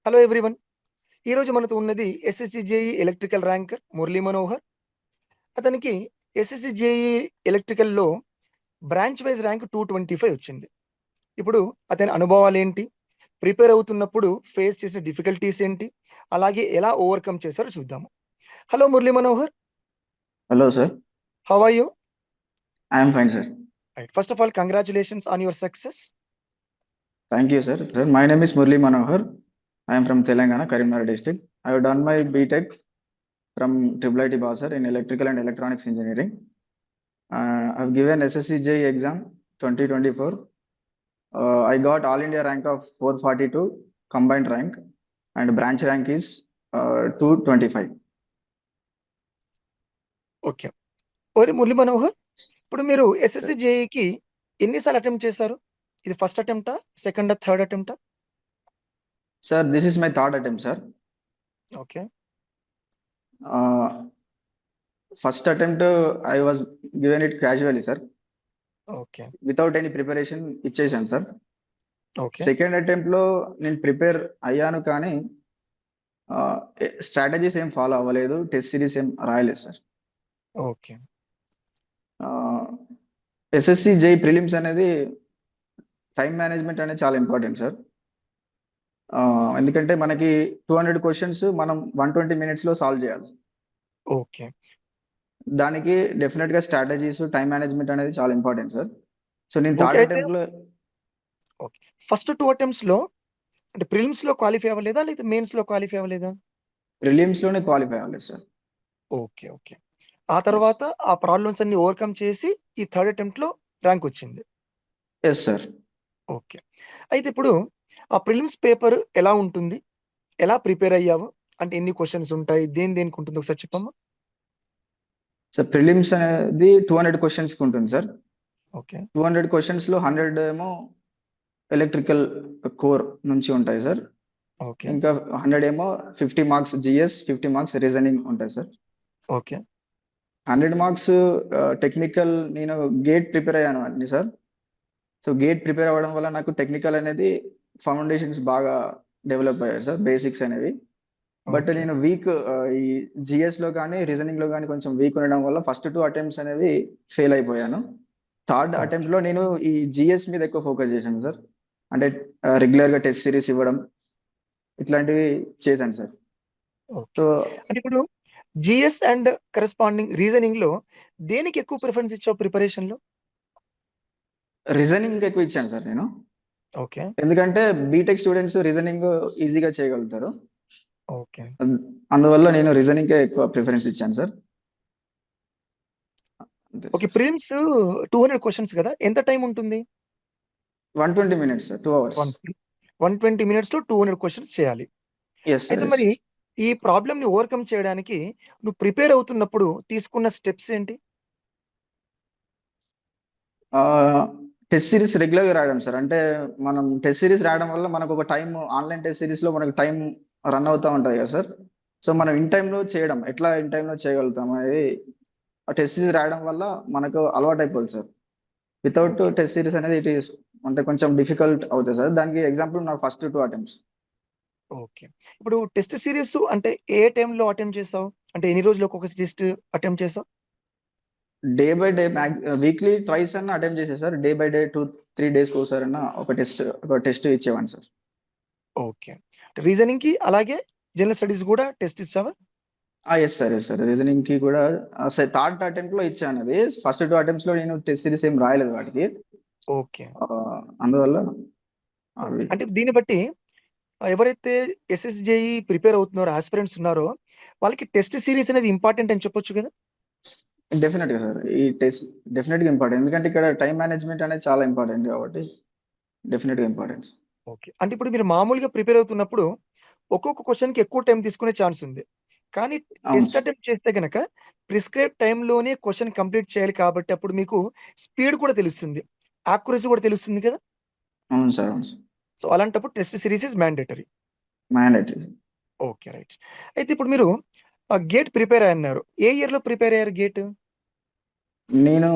Hello everyone. ఈరోజు మనతో ఉన్నది SSC JE electrical ranker Murali Manohar. అతనికి ఎస్ఎస్సి జేఈ ఎలక్ట్రికల్‌లో బ్రాంచ్ వైస్ ర్యాంక్ 225 వచ్చింది. ఇప్పుడు అతని అనుభవాలేంటి? ప్రిపేర్ అవుతున్నప్పుడు ఫేస్ చేసిన డిఫికల్టీస్ ఏంటి? అలాగే ఎలా ఓవర్‌కమ్ చేశారో చూద్దాము. Hello Murali Manohar. Hello, sir. How are you? I am fine, sir. Right. First of all congratulations on your success. Thank you, sir. Sir, my name is Murli Manohar. I am from Telangana, Karimnagar district. I have done my BTech from IIIT Basar in Electrical and Electronics Engineering. I have given SSC JEE exam 2024. I got All India rank of 442 combined rank, and branch rank is 225. Okay. Murali Manohar, ఇప్పుడు మీరు SSC జేఈకి ఎన్ని సార్లు attempt చేశారు? ఇది first అటెంప్టా? సెకండా? Third అటెంప్టా? Sir, this is my third attempt, sir. Okay. First attempt, I was given it casually, sir, okay. without any preparation. ఇచ్చేసాను, sir. ఓకే. సెకండ్ అటెంప్ట్ లో నేను ప్రిపేర్ అయ్యాను, కానీ స్ట్రాటజీస్ ఏం ఫాలో అవ్వలేదు, టెస్ట్ సిరీస్ ఏం రాయలేదు, sir. Okay. SSC JEE prelims అనేది టైం మేనేజ్మెంట్ అనేది చాలా ఇంపార్టెంట్, సార్. ఎందుకంటే మనకి 200 క్వశ్చన్స్ మనం 120 మినిట్స్ లో సాల్వ్ చేయాలి. ఓకే. దానికి డెఫినెట్ గా స్ట్రాటజీస్, టైం మేనేజ్మెంట్ అనేది చాలా ఇంపార్టెంట్, సార్. సో నేను ఓకే. థర్డ్ అయితే అటెంప్ట్ లో ఓకే. ఫస్ట్ 2 అటెంప్ట్స్‌లో అంటే ప్రిలిమ్స్‌లో క్వాలిఫై అవ్వలేదా? లేదా మెయిన్స్‌లో క్వాలిఫై అవ్వలేదా? ప్రిలిమ్స్ లోనే క్వాలిఫై అవ్వలేదు, సార్. ఓకే. ఓకే. ఆ తర్వాత ఆ ప్రాబ్లమ్స్ అన్ని ఓవర్‌కమ్ చేసి ఈ థర్డ్ అటెంప్ట్‌లో ర్యాంక్ వచ్చింది. Yes, sir. ఓకే. అయితే ఇప్పుడు ఆ ప్రిలిమ్స్ పేపర్ ఎలా ఉంటుంది? ఎలా ప్రిపేర్ అయ్యావు? అంటే ఎన్ని క్వెషన్స్ ఉంటాయి? దేనికి ఉంటుందో ఒకసారి చెప్పమ్మా? సార్, ప్రిలిమ్స్ అనేది 200 క్వశ్చన్స్ కి ఉంటుంది, సార్. ఓకే. 200 క్వశ్చన్స్ లో 100 ఏమో ఎలక్ట్రికల్ కోర్ నుంచి ఉంటాయి, సార్. ఓకే. ఇంకా 100 ఏమో 50 మార్క్స్ జిఎస్, 50 మార్క్స్ రీజనింగ్ ఉంటాయి, సార్. ఓకే. 100 marks technical. నేను గేట్ ప్రిపేర్ అయ్యాను అన్ని, సార్. సో గేట్ ప్రిపేర్ అవ్వడం వల్ల నాకు టెక్నికల్ అనేది ఫౌండేషన్స్ బాగా డెవలప్ అయ్యాయి, సార్, బేసిక్స్ అనేవి. But okay. నేను వీక్ ఈ జిఎస్ లో కానీ రీజనింగ్ లో కానీ కొంచెం వీక్ ఉండడం వల్ల ఫస్ట్ 2 అటెంప్ట్స్ అనేవి ఫెయిల్ అయిపోయాను. Third okay. అటెంప్ట్ లో నేను ఈ జిఎస్ మీద ఎక్కువ ఫోకస్ చేశాను, సార్. అంటే రెగ్యులర్ గా టెస్ట్ సిరీస్ ఇవ్వడం, ఇట్లాంటివి చేశాను, సార్. ఓకే. సో అంటే ఇప్పుడు జీఎస్ అండ్ కరెస్పాండింగ్ రీజనింగ్‌లో దేనికి ఎక్కువ ప్రిఫరెన్స్ ఇచ్చావు ప్రిపరేషన్‌లో? రీజనింగ్ ఎక్కువ ఇచ్చాను, సార్, నేను. ఓకే. ఎందుకంటే బీటెక్ స్టూడెంట్స్ రీజనింగ్ ఈజీగా చేయగలుగుతారు. ఓకే. అందువల్ల నేను రీజనింగ్ కే ఎక్కువ ప్రిఫరెన్స్ ఇచ్చాను, సార్. అంతే, ఓకే. సార్. ప్రిలిమ్స్ 200 క్వెషన్స్ కదా! ఎంత టైమ్ ఉంటుంది? 120 మినిట్స్, సార్, 2 అవర్స్. 120 మినిట్స్‌లో 200 క్వెషన్స్ చేయాలి. Yes, sir. అయితే ఎస్. మరి ఈ ప్రాబ్లమ్‌ని ఓవర్‌కమ్ చేయడానికి నువ్వు ప్రిపేర్ అవుతున్నప్పుడు తీసుకున్న స్టెప్స్ ఏంటి? టెస్ట్ సిరీస్ రెగ్యులర్ గా రాయడం, సార్. అంటే మనం టెస్ట్ సిరీస్ రాయడం వల్ల మనకు ఒక టైం, ఆన్లైన్ టెస్ట్ సిరీస్ లో మనకు టైం రన్ అవుతా ఉంటుంది కదా, సార్. సో మనం ఓకే. ఇన్ టైంలో చేయడం, ఎట్లా ఇన్ టైంలో చేయగలుగుతాం అనేది ఆ టెస్ట్ సిరీస్ రాయడం వల్ల మనకు అలవాటు అయిపోతుంది, sir. Without okay. Test series అనేది ఇట్ ఈస్ అంటే కొంచెం డిఫికల్ట్ అవుతుంది, సార్. దానికి ఎగ్జాంపుల్ నా ఫస్ట్ 2 అటెంప్ట్స్. ఓకే. ఇప్పుడు టెస్ట్ సీరీస్ అంటే ఏ టైమ్‌లో అటెంప్ట్ చేసావు? అంటే ఎన్ని రోజులు ఒక్కొక్క టెస్ట్ అటెంప్ట్ చేసావు? Day by day, weekly twice అన్న అటెంప్ట్ చేసే, సార్. డే బై డే 2-3 డేస్కి ఒకసారి అన్న ఒక టెస్ట్ ఇచ్చేవాడిని, సార్. ఓకే. రీజనింగ్‌కి అలాగే జనరల్ స్టడీస్ గూడా టెస్ట్ ఇచ్చావా? Yes, sir. Yes, sir. Reasoning కి కూడా థర్డ్ అటెంప్ట్ లో ఇచ్చాను. అది ఫస్ట్ 2 అటెంప్ట్స్ లో నేను టెస్ట్ సిరీస్ ఏం రాయలేదు వాటికి. ఓకే. అందువల్ల ఓకే. అవి అంటే దీన్ని బట్టి ఎవరైతే ఎస్ఎస్‌జేఈ ప్రిపేర్ అవుతున్నారో యాస్పిరెంట్స్ ఉన్నారో వాళ్ళకి టెస్ట్ సీరీస్ అనేది ఇంపార్టెంట్ అని చెప్పొచ్చు గదా! డెఫినెట్ గా, సార్. ఈ టెస్ట్ డెఫినెట్ గా ఇంపార్టెంట్, ఎందుకంటే ఇక్కడ టైం మేనేజ్మెంట్ అనేది చాలా ఇంపార్టెంట్ కాబట్టి డెఫినెట్ గా ఇంపార్టెంట్. ఓకే. అంటే ఇప్పుడు మీరు మామూలుగా ప్రిపేర్ అవుతున్నప్పుడు ఒక్కొక్క క్వెషన్‌కి ఎక్కువ టైమ్ తీసుకునే ఛాన్స్ ఉంది. కానీ అవును, టెస్ట్ సార్. అటెంప్ట్ చేస్తే గనక ప్రిస్క్రైబ్ టైమ్‌లోనే క్వెషన్ కంప్లీట్ చేయాలి కాబట్టి అప్పుడు మీకు స్పీడ్ కూడా తెలుస్తుంది. యాక్యురసీ కూడా తెలుస్తుంది కదా! అవును, సార్. అవును, సార్. సో, అలాంటప్పుడు test series is mandatory. Mandatory. Okay. Right. అయితే ఇప్పుడు మీరు గేట్ ప్రిపేర్ అయ్యన్నారు. ఏ ఇయర్‌లో ప్రిపేర్ అయ్యారు గేట్? నేను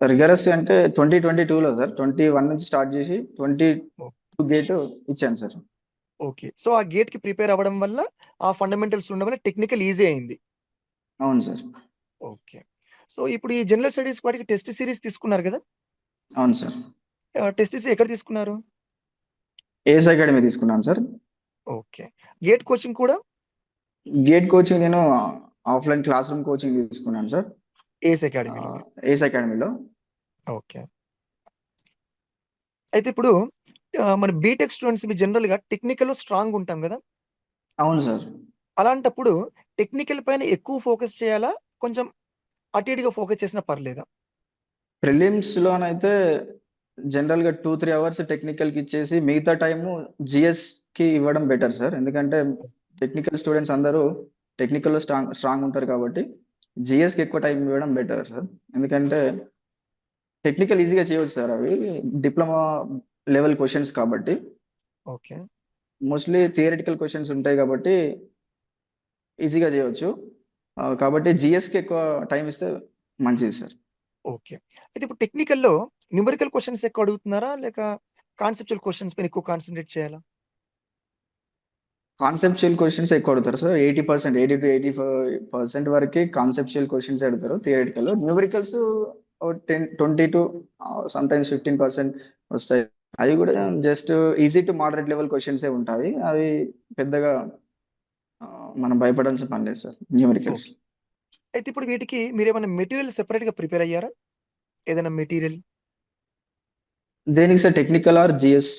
రిగరస్ అంటే 2022లో, సార్. 21 నుంచి స్టార్ట్ చేసి 22 ఓహ్! గేట్ ఇచ్చాను, సార్. ఓకే. సో, ఆ గేట్‌కి ప్రిపేర్ అవ్వడం వల్ల, ఆ ఫండమెంటల్స్ ఉండడం వల్ల టెక్నికల్ ఈజీ అయింది. అవును సార్. ఓకే. సో, ఇప్పుడు ఈ జనరల్ స్టడీస్ వాటికి టెస్ట్ సీరీస్ తీసుకున్నారు గదా! అవును సార్. టెస్ట్ సీరీస్ ఎక్కడ తీసుకున్నారు? ఏఎస్ అకాడమీ తీసుకున్నాను సార్. ఓకే. గేట్ కోచింగ్ కూడా గేట్ కోచింగ్ నేను ఆఫ్‌లైన్ క్లాస్ రూమ్ కోచింగ్ తీసుకున్నాను సార్. ఏస్ అకాడమీలో. ఏఎస్ అకాడమీలో. ఓకే. అయితే ఇప్పుడు మన బీటెక్ స్టూడెంట్స్‌కి జనరల్‌గా టెక్నికల్‌లో స్ట్రాంగ్ ఉంటాం గదా! అవును సార్. అలాంటప్పుడు టెక్నికల్ పైన ఎక్కువ ఫోకస్ చేయాలా? కొంచెం అటు ఇటుగా ఫోకస్ చేసినా పర్లేదా? ప్రిలిమ్స్‌లోనైతే జనరల్‌గా 2, 3 అవర్స్ టెక్నికల్‌కి ఇచ్చేసి మిగతా టైము జీఎస్‌కి ఇవ్వడం బెటర్ సార్. ఎందుకంటే టెక్నికల్ స్టూడెంట్స్ అందరూ టెక్నికల్‌లో స్ట్రాంగ్ స్ట్రాంగ్ ఉంటారు కాబట్టి జీఎస్‌కి ఎక్కువ టైం ఇవ్వడం బెటర్ సార్. ఎందుకంటే టెక్నికల్ ఈజీగా చేయవచ్చు సార్ అవి. డిప్లొమా లెవెల్ క్వెషన్స్ కాబట్టి. ఓకే. మోస్ట్‌లీ థియరిటికల్ క్వెషన్స్ ఉంటాయి కాబట్టి ఈజీగా చేయవచ్చు. కాబట్టి జీఎస్‌కి ఎక్కువ టైమ్ ఇస్తే మంచిది సార్. ఓకే. అయితే ఇప్పుడు టెక్నికల్‌లో న్యూమరికల్ క్వెషన్స్ ఎక్కువ అడుగుతున్నారా? లేక కాన్సెప్చువల్ క్వెషన్స్ పైన ఎక్కువ కాన్సంట్రేట్ చేయాలా? కాన్సెప్చువల్ క్వెషన్స్ ఎక్కువ అడుగుతారు సార్. 80%, 80-85% వరకి కాన్సెప్చువల్ క్వెషన్సే అడుగుతారు థియరిటికల్. న్యూమరికల్స్ ఓ 10, 20 టు సమ్‌టైమ్స్ 15% వస్తాయి. అవి కూడా oh! Just easy to moderate level క్వెషన్సే ఉంటాయి. అవి పెద్దగా మనం భయపడాల్సిన పని లేదు సార్ న్యూమరికల్స్. ఓకే. అయితే ఇప్పుడు వీటికి మీరేమన్నా మెటీరియల్ సెపరేట్‌గా ప్రిపేర్ అయ్యారా? ఏదైనా మెటీరియల్ దేనికి సార్ టెక్నికల్ ఆర్ జీఎస్?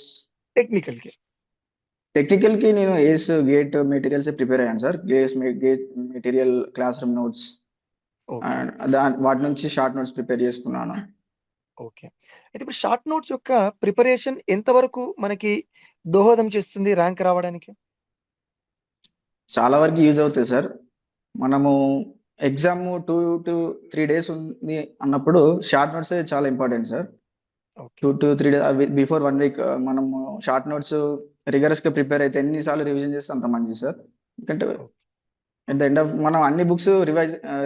టెక్నికల్‌కి. టెక్నికల్‌కి నేను ఏస్ గేట్ మెటీరియల్సే ప్రిపేర్ అయ్యాను sir. Gate material class room notes okay. And వాటి నుంచి షార్ట్ నోట్స్ ప్రిపేర్ చేసుకున్నాను. ఓకే. అయితే ఇప్పుడు షార్ట్ నోట్స్ యొక్క ప్రిపరేషన్ ఎంత వరకు మనకి దోహదం చేస్తుంది ర్యాంక్ రావడానికి? చాలా వరకు యూజ్ అవుతాయి సార్. మనము ఎగ్జామ్ 2-3 డేస్ ఉంది అన్నప్పుడు షార్ట్ నోట్సే చాలా important sir. Okay. 2-3 day before 1 week మనము షార్ట్ నోట్స్ రిగరస్‌గా ప్రిపేర్ అయితే ఎన్ని సార్లు రివిజన్ చేస్తే అంత మంచిది సార్. ఎందుకంటే okay. At the end of మనం అన్ని బుక్స్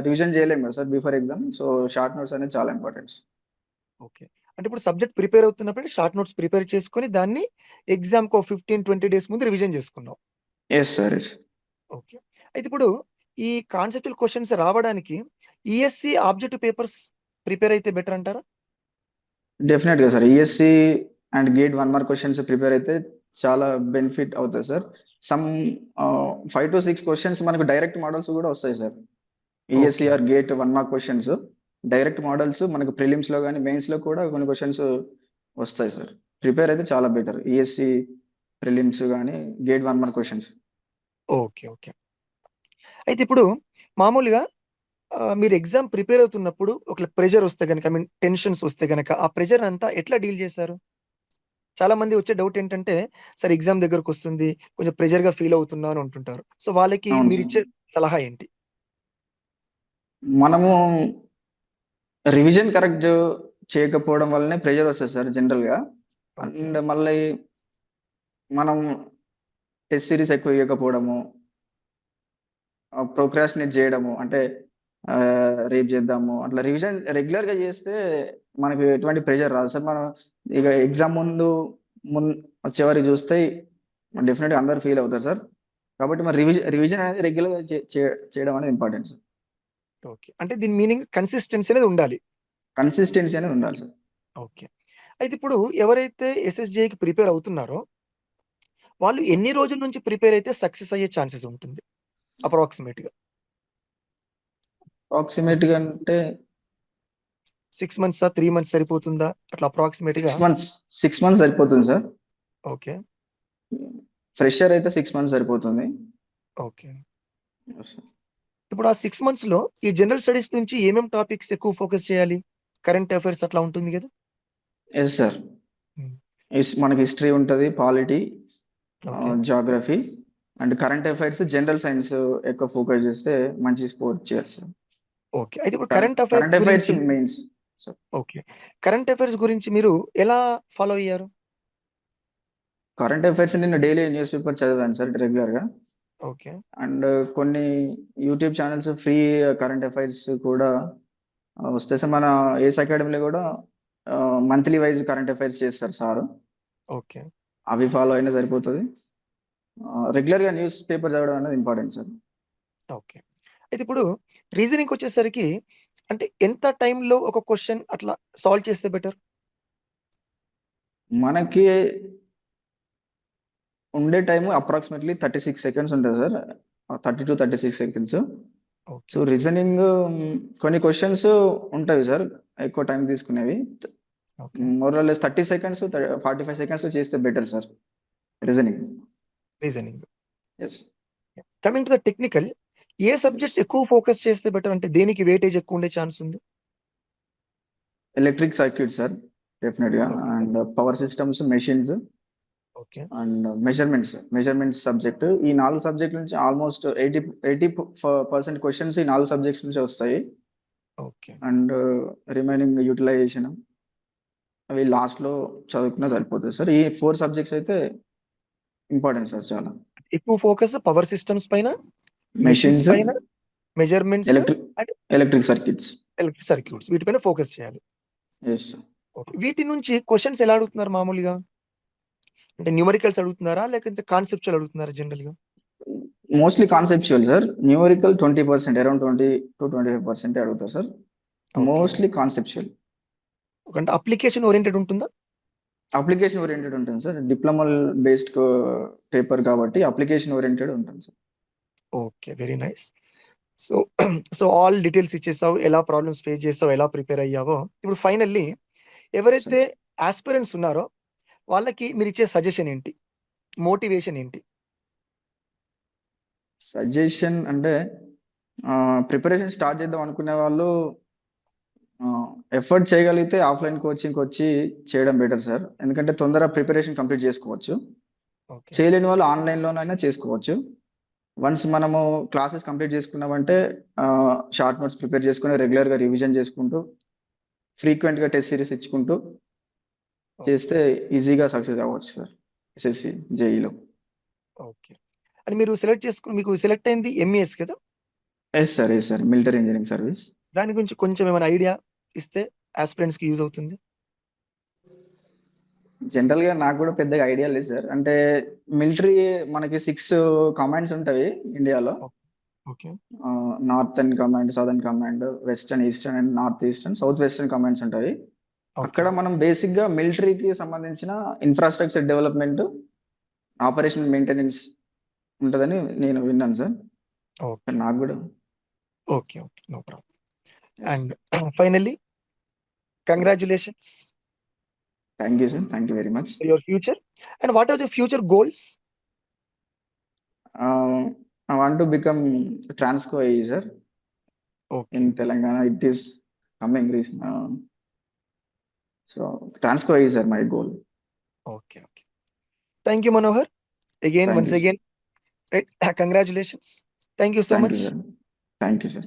రివిజన్ చేయలేము కదా sir before exam. So, short notes అనేది చాలా ఇంపార్టెంట్. ఓకే. అంటే ఇప్పుడు సబ్జెక్ట్ ప్రిపేర్ అవుతున్నప్పుడు షార్ట్ నోట్స్ ప్రిపేర్ చేసుకొని దాన్ని ఎగ్జామ్‌కి ఒక 15, 20 డేస్ ముందు రివిజన్ చేసుకున్నావు. Yes sir. యెస్. ఓకే. అయితే ఇప్పుడు ఈ కాన్సెప్చువల్ క్వెషన్స్ రావడానికి ఈఎస్సీ ఆబ్జెక్టివ్ పేపర్స్ ప్రిపేర్ అయితే బెటర్ అంటారా? డెఫినెట్‌గా sir. ESC and GATE 1 mark questions prepare అయితే చాలా బెనిఫిట్ అవుతది సార్. సమ్ 5-6 క్వెషన్స్ మనకు డైరెక్ట్ మోడల్స్ కూడా వస్తాయి sir. ESC okay. Or GATE 1 mark questions direct models మనకు ప్రిలిమ్స్‌లో గాని, మెయిన్స్‌లో కూడా కొన్ని క్వెషన్స్ వస్తాయి సార్. ప్రిపేర్ అయితే చాలా బెటర్. ఈఎస్‌సి ప్రిలిమ్స్ గాని, gate 1 mark questions. Okay. Okay. అయితే ఇప్పుడు మామూలుగా మీరు ఎగ్జామ్ ప్రిపేర్ అవుతున్నప్పుడు ఒకవేళ ప్రెషర్ వస్తే గనక ఐ మీన్ టెన్షన్స్ వస్తే గనక ఆ ప్రెషర్ అంతా ఎట్లా డీల్ చేశారు? చాలా మంది వచ్చే డౌట్ ఏంటంటే, సార్ ఎగ్జామ్ దగ్గరకొస్తుంది. కొంచెం ప్రెషర్‌గా ఫీల్ అవుతున్నాను అని అంటుంటారు. సో, వాళ్ళకి అవును సార్. మీరిచ్చే సలహా ఏంటి? మనము రివిజన్ కరెక్ట్ చేయకపోవడం వల్లనే ప్రెషర్ వస్తది సార్ జనరల్‌గా. ఓకే. అండ్ మళ్ళీ మనం టెస్ట్ సీరీస్ ఎక్కువ ఇయ్యకపోవడము, ప్రోక్రాస్టినేట్ జేయడము. అంటే రేపు జేద్దాము. అట్లా రివిజన్ రెగ్యులర్‌గా జేస్తే మనకు ఎటువంటి ప్రెషర్ రాదు సార్. మనం ఇక ఎగ్జామ్ ముందు మున్ వచ్చేవరకు జూస్తే డెఫినిట్‌గా అందరూ ఫీల్ అవుతారు సార్. కాబట్టి మరి రివిజన్ అనేది రెగ్యులర్‌గా చేయడం అనేది ఇంపార్టెంట్ సార్. ఓకే. అంటే దీని మీనింగ్ కన్సిస్టెన్సీ అనేది ఉండాలి. కన్సిస్టెన్సీ అనేది ఉండాలి సార్. ఓకే. అయితే ఇప్పుడు ఎవరైతే ఎస్ఎస్‌జేఈకి ప్రిపేర్ అవుతున్నారో, వాళ్ళు ఎన్ని రోజుల నుంచి ప్రిపేర్ అయితే సక్సెస్ అయ్యే ఛాన్సెస్ ఉంటుంది? అప్రాక్సిమేట్‌గా. ఒక అప్రాక్సిమేట్‌గా అంటే 6 మంత్సా? 3 మంత్స్ సరిపోతుందా? అట్లా అప్రాక్సిమేట్‌గా 6 మంత్స్, 6 మంత్స్ సరిపోతుంది సార్. ఓకే. ఫ్రెషర్ అయితే 6 మంత్స్ సరిపోతుంది. ఓకే. Yes sir. ఇప్పుడు ఆ 6 మంత్స్‌లో ఈ జనరల్ స్టడీస్ నుంచి ఏమేం టాపిక్స్ ఎక్కువ ఫోకస్ చేయాలి? కరెంట్ అఫైర్స్ అట్లా ఉంటుంది గదా! Yes sir. హ్మ్. మనకి హిస్టరీ ఉంటది, polity, okay. Geography and current affairs, general science ఎక్కువ ఫోకస్ చేస్తే మంచి స్కోర్ చేయొచ్చు సార్. ఓకే. అయితే ఇప్పుడు కరెంట్ అఫైర్స్ కరెంట్ అఫైర్స్ గురించి mains sir. Okay. Current affairs గురించి మీరు ఎలా ఫాలో అయ్యారు? కరెంట్ అఫైర్స్ నేను డైలీ న్యూస్ పేపర్ చదివాను సార్ రెగ్యులర్‌గా. ఓకే. అండ్ కొన్ని YouTube channels free current affairs కూడా వస్తాయి సార్. మన ఏస్ అకాడమీలో కూడా మంత్లీ వైస్ కరెంట్ అఫైర్స్ చేస్తారు సారు. ఓకే. అవి ఫాలో అయినా సరిపోతది. రెగ్యులర్గా న్యూస్ పేపర్ చదవడం అనేది ఇంపార్టెంట్ సార్. ఓకే. అయితే ఇప్పుడు రీజనింగ్‌కొచ్చేసరికి అంటే ఎంత టైమ్‌లో ఒక క్వెషన్ అట్లా సాల్వ్ చేస్తే బెటర్? మనకి ఉండే టైము అప్రాక్సిమేట్లీ 36 సెకండ్స్ ఉంటుంది sir. 30-36 seconds. Okay. So reasoning కొన్ని క్వశ్చన్స్ ఉంటాయి సార్ ఎక్కువ టైం తీసుకునేవి. Okay. More or less 30 seconds 45 సెకండ్స్లో చేస్తే better sir reasoning. Reasoning. Yes. Coming to the technical, ఏ సబ్జెక్ట్స్ ఎక్కువ ఫోకస్ చేస్తే బెటర్? అంటే దేనికి వెయిటేజ్ ఎక్కువ ఉండే ఛాన్స్ ఉంది? ఎలక్ట్రిక్ సర్క్యూట్ సార్ డెఫినెట్గా, okay. And power systems, machines okay. And measurements subject. ఈ 4 సబ్జెక్ట్ నుంచి ఆల్మోస్ట్ 80% క్వశ్చన్స్ ఈ 4 సబ్జెక్ట్స్ నుంచి వస్తాయి. ఓకే. అండ్ రిమైనింగ్ యూటిలైజేషన్ అవి లాస్ట్లో చదువుకున్నా సరిపోతుంది సార్. ఈ 4 సబ్జెక్ట్స్ అయితే ఇంపార్టెంట్ సార్ చాలా. ఎక్కువ ఫోకస్ పవర్ సిస్టమ్స్ పైన, మెషిన్స్ మెషిన్స్, పైన, measurements electric and electric circuits. Electric circuits వీటిపైన ఫోకస్ చేయాలి. ఎస్. ఓకే. వీటి నుంచి క్వెషన్స్ ఎలా అడుగుతున్నారు మామూలుగా? అంటే న్యూమరికల్స్ అడుగుతున్నారా? లేకపోతే కాన్సెప్చువల్ అడుగుతున్నారా జనరల్‌గా? Mostly conceptual sir. Numerical 20%, around 20-25% అడుగుతారు సార్. ఓకే. Mostly conceptual. అంటే అప్లికేషన్ ఓరియెంటెడ్ ఉంటుందా? అప్లికేషన్ ఓరియంటెడ్ ఉంటుంది సార్. డిప్లొమల్ బేస్డ్ పేపర్ కాబట్టి అప్లికేషన్ ఓరియంటెడ్ ఉంటుంది sir. Okay. Very nice. So, so all details ఇచ్చేసావు. ఎలా ప్రాబ్లమ్స్ ఫేస్ చేసావు, ఎలా ప్రిపేర్ అయ్యావో. ఇప్పుడు ఫైనల్లీ ఎవరైతే యాస్పిరెంట్స్ ఉన్నారో వాళ్ళకి మీరిచ్చే సజెషన్ ఏంటి? మోటివేషన్ ఏంటి? సజెషన్ అంటే ప్రిపరేషన్ స్టార్ట్ చేద్దాం అనుకునే వాళ్ళు ఎఫర్ట్ చేయగలిగితే ఆఫ్లైన్ కోచింగ్కి వచ్చి చేయడం బెటర్ సార్. ఎందుకంటే తొందరగా ప్రిపరేషన్ కంప్లీట్ చేసుకోవచ్చు. ఓకే. చేయలేని వాళ్ళు ఆన్లైన్లోనైనా చేసుకోవచ్చు. వన్స్ మనము క్లాసెస్ కంప్లీట్ చేసుకున్నామంటే షార్ట్ నోట్స్ ప్రిపేర్ చేసుకుని రెగ్యులర్గా రివిజన్ చేసుకుంటూ ఫ్రీక్వెంట్గా టెస్ట్ సిరీస్ ఇచ్చుకుంటూ చేస్తే ఈజీగా సక్సెస్ అవ్వచ్చు సార్ ఎస్ఎస్సి జేఈలో. ఓకే. అంటే మీకు సెలెక్ట్ అయింది ఎంఈఎస్ కదా? Yes sir military engineering service. దాని గురించి కొంచెం ఏమైనా ఐడియా ఇస్తే యాస్పిరెంట్స్‌కి యూజ్ అవుతుంది. జనరల్గా నాకు కూడా పెద్దగా ఐడియా లేదు సార్. అంటే మిలిటరీ మనకి 6 కమాండ్స్ ఉంటాయి ఇండియాలో. Okay. Northern command, southern command, western, eastern and north eastern, south western commands ఉంటాయి. ఓకే. అక్కడ మనం బేసిక్గా మిలిటరీకి సంబంధించిన ఇన్ఫ్రాస్ట్రక్చర్ డెవలప్మెంట్, ఆపరేషన్ మెయింటెనెన్స్ ఉంటుందని నేను విన్నాను సార్. ఓకే. నాకు కూడా okay. Okay. No problem. And finally congratulations thank you sir. Thank you very much. For your future. And what are your future goals? I want to become Transco AE, sir, okay. in Telangana. It is coming recent. So Transco AE, sir, my goal. Okay. Okay. Thank you Manohar. Thank once you, sir. Again right congratulations. Thank you so Thank much. you, sir. Thank you, sir.